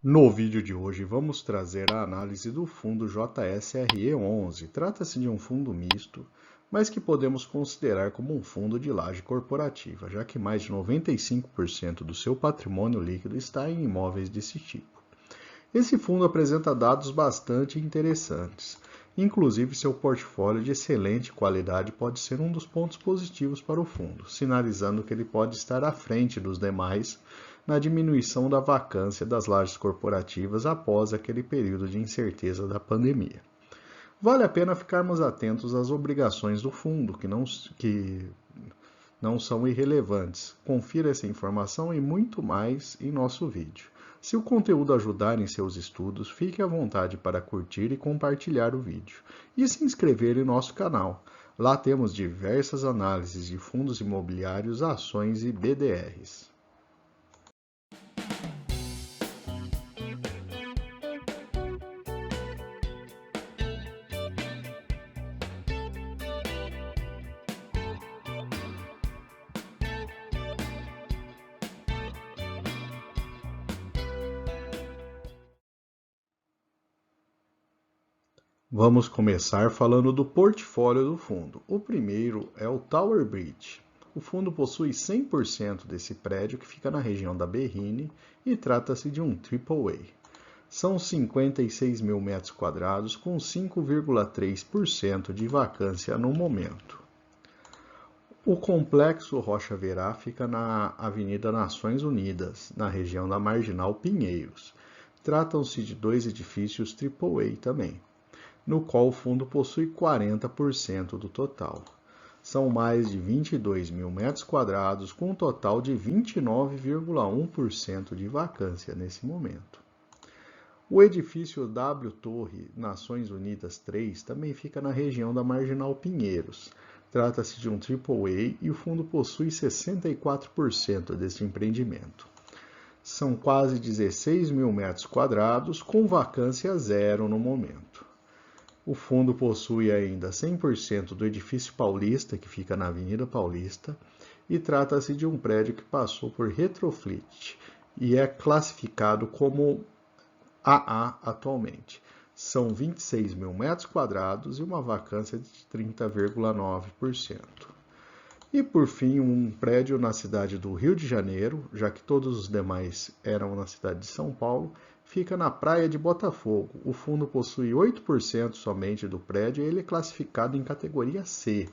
No vídeo de hoje vamos trazer a análise do fundo JSRE11. Trata-se de um fundo misto, mas que podemos considerar como um fundo de laje corporativa, já que mais de 95% do seu patrimônio líquido está em imóveis desse tipo. Esse fundo apresenta dados bastante interessantes. Inclusive, seu portfólio de excelente qualidade pode ser um dos pontos positivos para o fundo, sinalizando que ele pode estar à frente dos demais na diminuição da vacância das lajes corporativas após aquele período de incerteza da pandemia. Vale a pena ficarmos atentos às obrigações do fundo, que não são irrelevantes. Confira essa informação e muito mais em nosso vídeo. Se o conteúdo ajudar em seus estudos, fique à vontade para curtir e compartilhar o vídeo. E se inscrever em nosso canal. Lá temos diversas análises de fundos imobiliários, ações e BDRs. Vamos começar falando do portfólio do fundo. O primeiro é o Tower Bridge. O fundo possui 100% desse prédio que fica na região da Berrini e trata-se de um AAA. São 56 mil metros quadrados com 5,3% de vacância no momento. O complexo Rocha Verá fica na Avenida Nações Unidas, na região da Marginal Pinheiros. Tratam-se de dois edifícios AAA também, no qual o fundo possui 40% do total. São mais de 22 mil metros quadrados, com um total de 29,1% de vacância nesse momento. O edifício W Torre Nações Unidas 3 também fica na região da Marginal Pinheiros. Trata-se de um AAA e o fundo possui 64% deste empreendimento. São quase 16 mil metros quadrados, com vacância zero no momento. O fundo possui ainda 100% do edifício Paulista, que fica na Avenida Paulista, e trata-se de um prédio que passou por retrofit e é classificado como AA atualmente. São 26 mil metros quadrados e uma vacância de 30,9%. E, por fim, um prédio na cidade do Rio de Janeiro, já que todos os demais eram na cidade de São Paulo, fica na praia de Botafogo. O fundo possui 8% somente do prédio e ele é classificado em categoria C.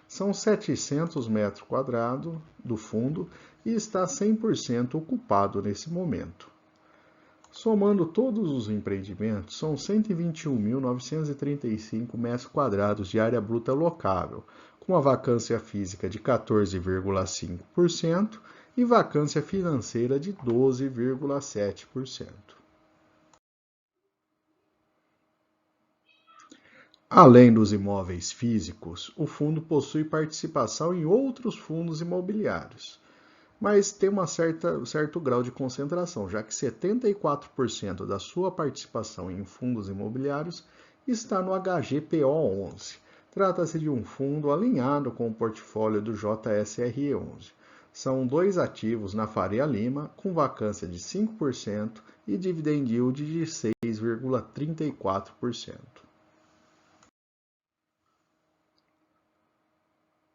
São 700 metros quadrados do fundo e está 100% ocupado nesse momento. Somando todos os empreendimentos, são 121.935 metros quadrados de área bruta locável, com a vacância física de 14,5% e vacância financeira de 12,7%. Além dos imóveis físicos, o fundo possui participação em outros fundos imobiliários, mas tem um certo grau de concentração, já que 74% da sua participação em fundos imobiliários está no HGPO11. Trata-se de um fundo alinhado com o portfólio do JSRE11. São dois ativos na Faria Lima, com vacância de 5% e dividend yield de 6,34%.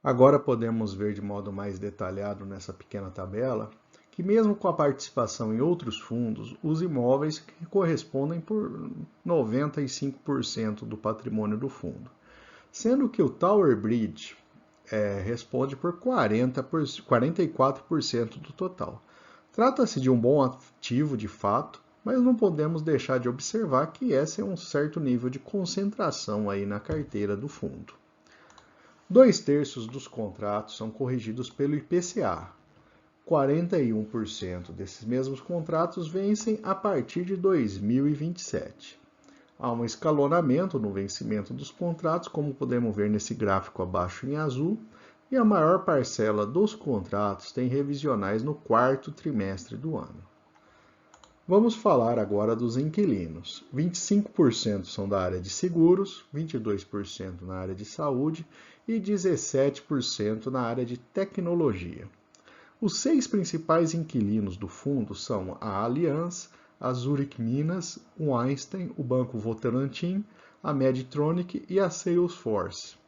Agora podemos ver de modo mais detalhado nessa pequena tabela que mesmo com a participação em outros fundos, os imóveis correspondem por 95% do patrimônio do fundo, sendo que o Tower Bridge responde por 44% do total. Trata-se de um bom ativo de fato, mas não podemos deixar de observar que esse é um certo nível de concentração aí na carteira do fundo. 2/3 dos contratos são corrigidos pelo IPCA. 41% desses mesmos contratos vencem a partir de 2027. Há um escalonamento no vencimento dos contratos, como podemos ver nesse gráfico abaixo em azul, e a maior parcela dos contratos tem revisionais no quarto trimestre do ano. Vamos falar agora dos inquilinos. 25% são da área de seguros, 22% na área de saúde e 17% na área de tecnologia. Os 6 principais inquilinos do fundo são a Allianz, a Zurich Minas, o Einstein, o Banco Votorantim, a Medtronic e a Salesforce.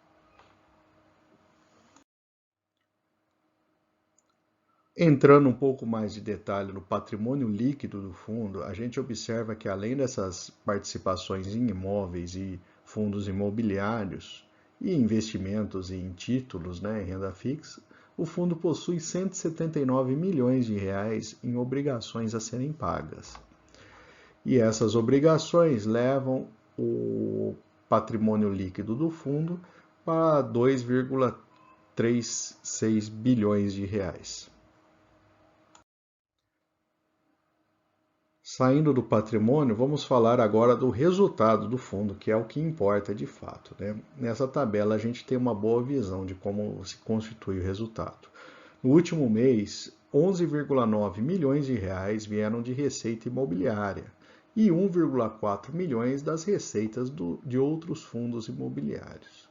Entrando um pouco mais de detalhe no patrimônio líquido do fundo, a gente observa que além dessas participações em imóveis e fundos imobiliários e investimentos em títulos, né, em renda fixa, o fundo possui 179 milhões de reais em obrigações a serem pagas. E essas obrigações levam o patrimônio líquido do fundo para 2,36 bilhões de reais. Saindo do patrimônio, vamos falar agora do resultado do fundo, que é o que importa de fato, né? Nessa tabela a gente tem uma boa visão de como se constitui o resultado. No último mês, 11,9 milhões de reais vieram de receita imobiliária e 1,4 milhões das receitas de outros fundos imobiliários.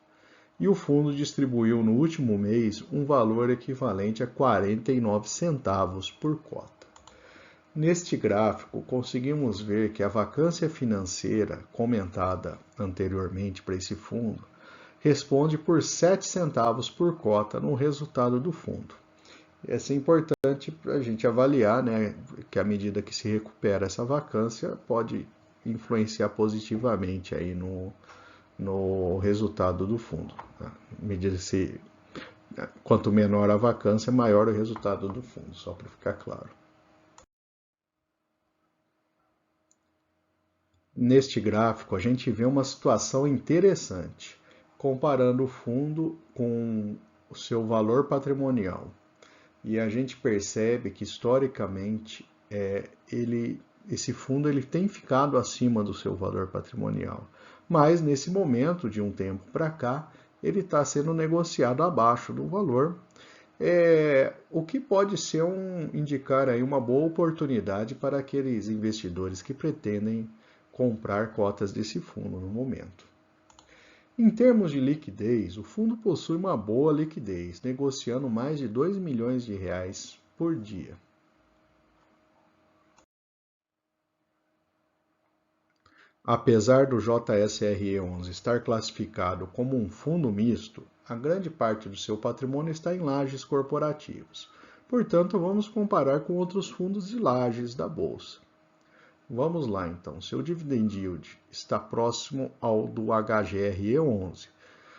E o fundo distribuiu no último mês um valor equivalente a 49 centavos por cota. Neste gráfico, conseguimos ver que a vacância financeira comentada anteriormente para esse fundo responde por 7 centavos por cota no resultado do fundo. Isso é importante para a gente avaliar, né, que à medida que se recupera essa vacância, pode influenciar positivamente aí no resultado do fundo. Tá? Quanto menor a vacância, maior o resultado do fundo, só para ficar claro. Neste gráfico, a gente vê uma situação interessante, comparando o fundo com o seu valor patrimonial. E a gente percebe que, historicamente, esse fundo tem ficado acima do seu valor patrimonial. Mas, nesse momento, de um tempo para cá, ele está sendo negociado abaixo do valor, o que pode indicar aí uma boa oportunidade para aqueles investidores que pretendem comprar cotas desse fundo no momento. Em termos de liquidez, o fundo possui uma boa liquidez, negociando mais de 2 milhões de reais por dia. Apesar do JSRE11 estar classificado como um fundo misto, a grande parte do seu patrimônio está em lajes corporativas. Portanto, vamos comparar com outros fundos de lajes da Bolsa. Vamos lá então, seu dividend yield está próximo ao do HGRE11,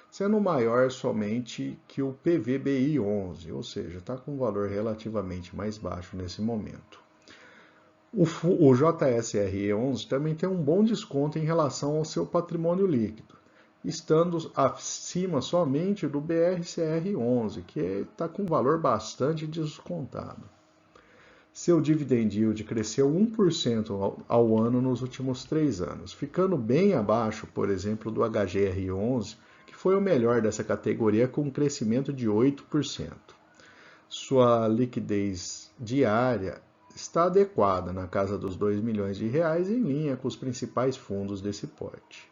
sendo maior somente que o PVBI11, ou seja, está com um valor relativamente mais baixo nesse momento. O JSRE11 também tem um bom desconto em relação ao seu patrimônio líquido, estando acima somente do BRCR11, que está com um valor bastante descontado. Seu dividend yield cresceu 1% ao ano nos últimos 3 anos, ficando bem abaixo, por exemplo, do HGR11, que foi o melhor dessa categoria com um crescimento de 8%. Sua liquidez diária está adequada, na casa dos 2 milhões de reais, em linha com os principais fundos desse porte.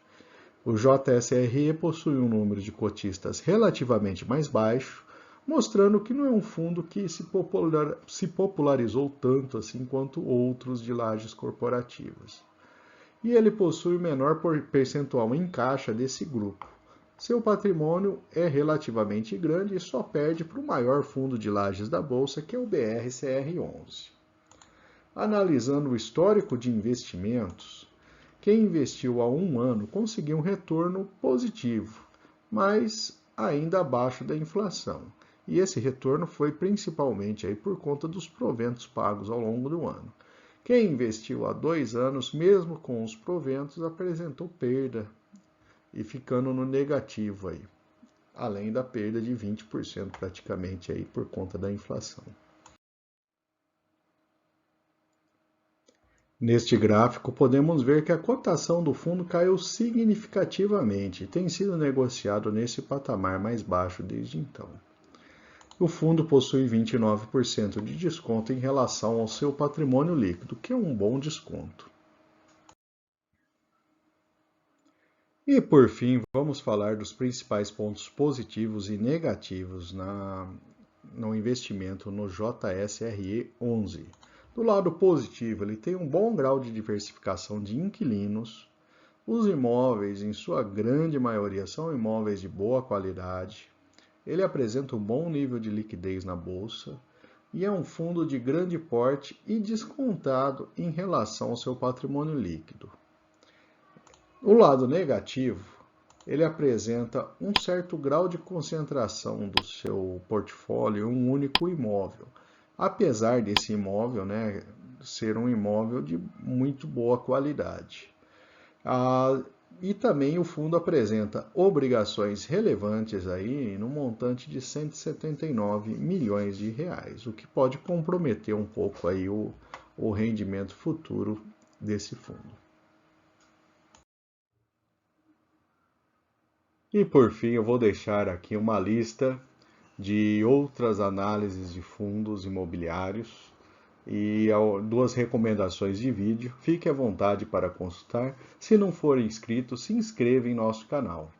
O JSRE possui um número de cotistas relativamente mais baixo, mostrando que não é um fundo que se popularizou tanto assim quanto outros de lajes corporativas. E ele possui o menor percentual em caixa desse grupo. Seu patrimônio é relativamente grande e só perde para o maior fundo de lajes da Bolsa, que é o BRCR11. Analisando o histórico de investimentos, quem investiu há 1 ano conseguiu um retorno positivo, mas ainda abaixo da inflação. E esse retorno foi principalmente aí por conta dos proventos pagos ao longo do ano. Quem investiu há 2 anos, mesmo com os proventos, apresentou perda e ficando no negativo aí, além da perda de 20% praticamente aí por conta da inflação. Neste gráfico, podemos ver que a cotação do fundo caiu significativamente e tem sido negociado nesse patamar mais baixo desde então. O fundo possui 29% de desconto em relação ao seu patrimônio líquido, que é um bom desconto. E por fim, vamos falar dos principais pontos positivos e negativos no investimento no JSRE11. Do lado positivo, ele tem um bom grau de diversificação de inquilinos. Os imóveis, em sua grande maioria, são imóveis de boa qualidade. Ele apresenta um bom nível de liquidez na bolsa e é um fundo de grande porte e descontado em relação ao seu patrimônio líquido. O lado negativo, ele apresenta um certo grau de concentração do seu portfólio em um único imóvel. Apesar desse imóvel, ser um imóvel de muito boa qualidade. E também o fundo apresenta obrigações relevantes aí no montante de 179 milhões de reais, o que pode comprometer um pouco aí o rendimento futuro desse fundo. E por fim, eu vou deixar aqui uma lista de outras análises de fundos imobiliários e 2 recomendações de vídeo. Fique à vontade para consultar. Se não for inscrito, se inscreva em nosso canal.